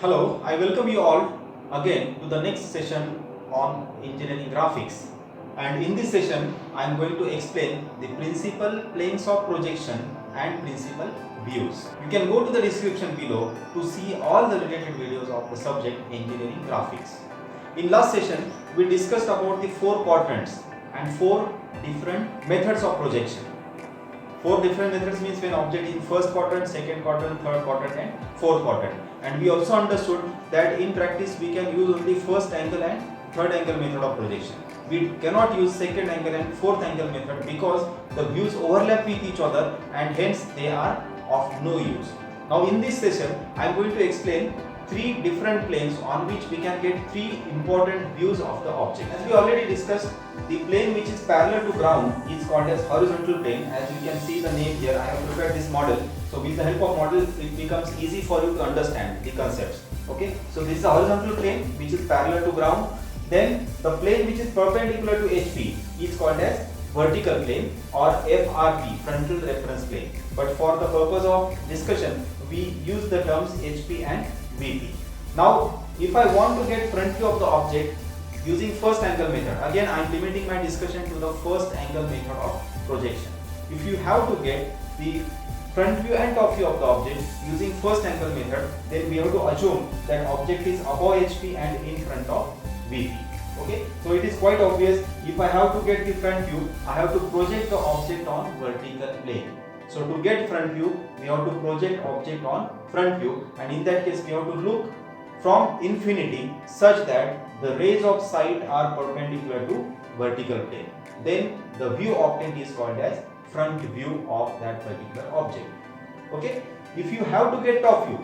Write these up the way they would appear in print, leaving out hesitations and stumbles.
Hello, I welcome you all again to the next session on engineering graphics. And in this session, I am going to explain the principal planes of projection and principal views. You can go to the description below to see all the related videos of the subject engineering graphics. In last session, we discussed about the four quadrants and four different methods of projection. Four different methods means when object is in first quadrant, second quadrant, third quadrant and fourth quadrant. And we also understood that in practice we can use only first angle and third angle method of projection. We cannot use second angle and fourth angle method because the views overlap with each other and hence they are of no use. Now in this session I am going to explain three different planes on which we can get three important views of the object. As we already discussed, the plane which is parallel to ground is called as horizontal plane. As you can see the name here, I have prepared this model. So with the help of model, it becomes easy for you to understand the concepts. Okay, so this is a horizontal plane which is parallel to ground. Then the plane which is perpendicular to HP is called as vertical plane or FRP, frontal reference plane. But for the purpose of discussion, we use the terms HP and VP. Now, if I want to get front view of the object using first angle method, again I am limiting my discussion to the first angle method of projection. If you have to get the front view and top view of the object using first angle method, then we have to assume that object is above HP and in front of VP. Okay, so it is quite obvious, if I have to get the front view, I have to project the object on vertical plane. So to get front view, we have to project object on front view, and in that case we have to look from infinity such that the rays of sight are perpendicular to vertical plane. Then the view obtained is called as front view of that particular object. Okay, if you have to get top view,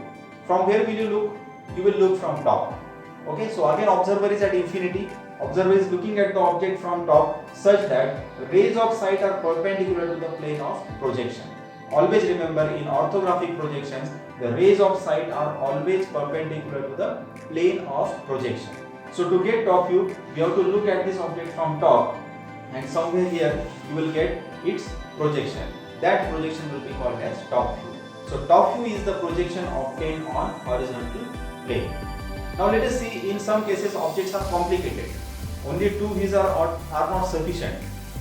from where will you look? You will look from top. Okay, so again observer is at infinity. Observer is looking at the object from top such that rays of sight are perpendicular to the plane of projection. Always remember, in orthographic projections, the rays of sight are always perpendicular to the plane of projection. So to get top view, we have to look at this object from top, and somewhere here you will get its projection. That projection will be called as top view. So top view is the projection obtained on horizontal plane. Now let us see, in some cases objects are complicated. Only two views are not sufficient.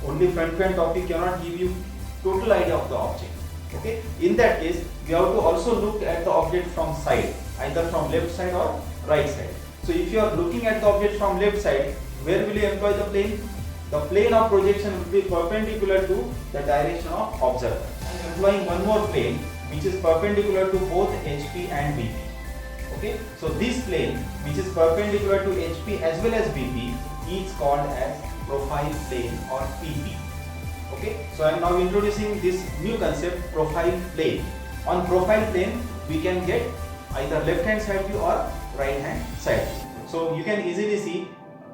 Only front view and top view cannot give you total idea of the object. Okay, in that case we have to also look at the object from side, either from left side or right side. So if you are looking at the object from left side, where will you employ the plane? The plane of projection will be perpendicular to the direction of observer. I am employing one more plane which is perpendicular to both HP and VP. Okay, so this plane which is perpendicular to HP as well as VP is called as profile plane or PP. Okay, so I am now introducing this new concept, profile plane. On profile plane we can get either left hand side view or right hand side view. So you can easily see,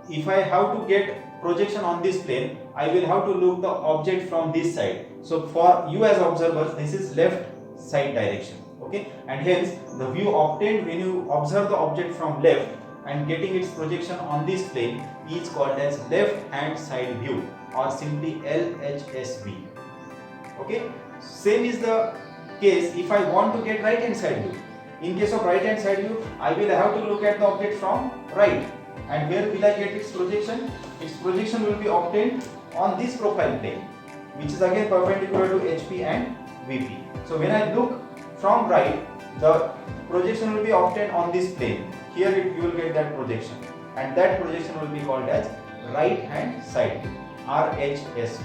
if I have to get projection on this plane, I will have to look the object from this side. So for you as observers, this is left side direction. Okay, and hence the view obtained when you observe the object from left and getting its projection on this plane is called as left hand side view, or simply LHSV. Okay, same is the case if I want to get right hand side view. In case of right hand side view, I will have to look at the object from right, and where will I get its projection? Its projection will be obtained on this profile plane, which is again perpendicular to HP and VP. So when I look from right, the projection will be obtained on this plane. Here you will get that projection, and that projection will be called as right hand side view, RHSV.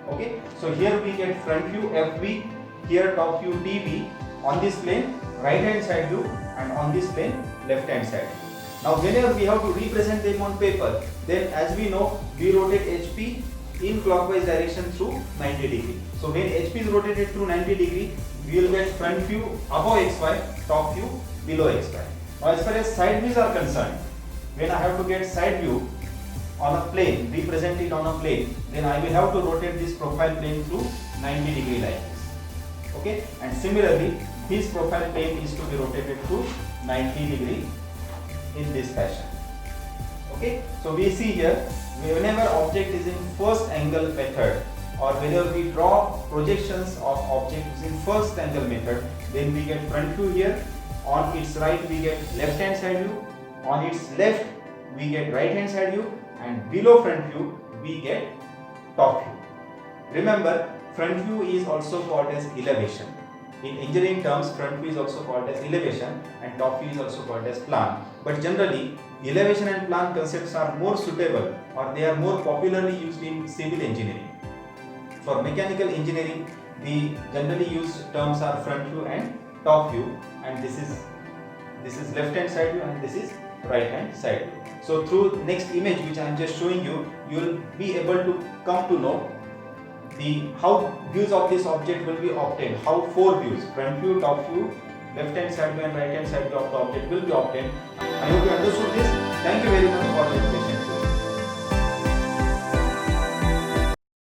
Okay, so here we get front view FV, here top view TB, on this plane right hand side view, and on this plane left hand side view. Now whenever we have to represent them on paper, then as we know, we rotate HP in clockwise direction through 90 degree. So when HP is rotated through 90 degree, we will get front view above XY, top view below XY. Now as far as side views are concerned, when I have to get side view on a plane, represent it on a plane, then I will have to rotate this profile plane through 90 degree like this. Okay, and similarly this profile plane is to be rotated through 90 degree in this fashion. Okay, so we see here, whenever object is in first angle method, or whenever we draw projections of object using first angle method, then we get front view here, on its right we get left hand side view, on its left we get right hand side view, and below front view we get top view. Remember, front view is also called as elevation. In engineering terms, front view is also called as elevation and top view is also called as plan. But generally, elevation and plan concepts are more suitable, or they are more popularly used in civil engineering. For mechanical engineering, the generally used terms are front view and top view, and this is left hand side view and this is right hand side view. So through next image which I am just showing you, you will be able to come to know how views of this object will be obtained, how 4 views, front view, top view, left hand side view and right hand side view of the object will be obtained. I hope you understood this. Thank you very much for this session.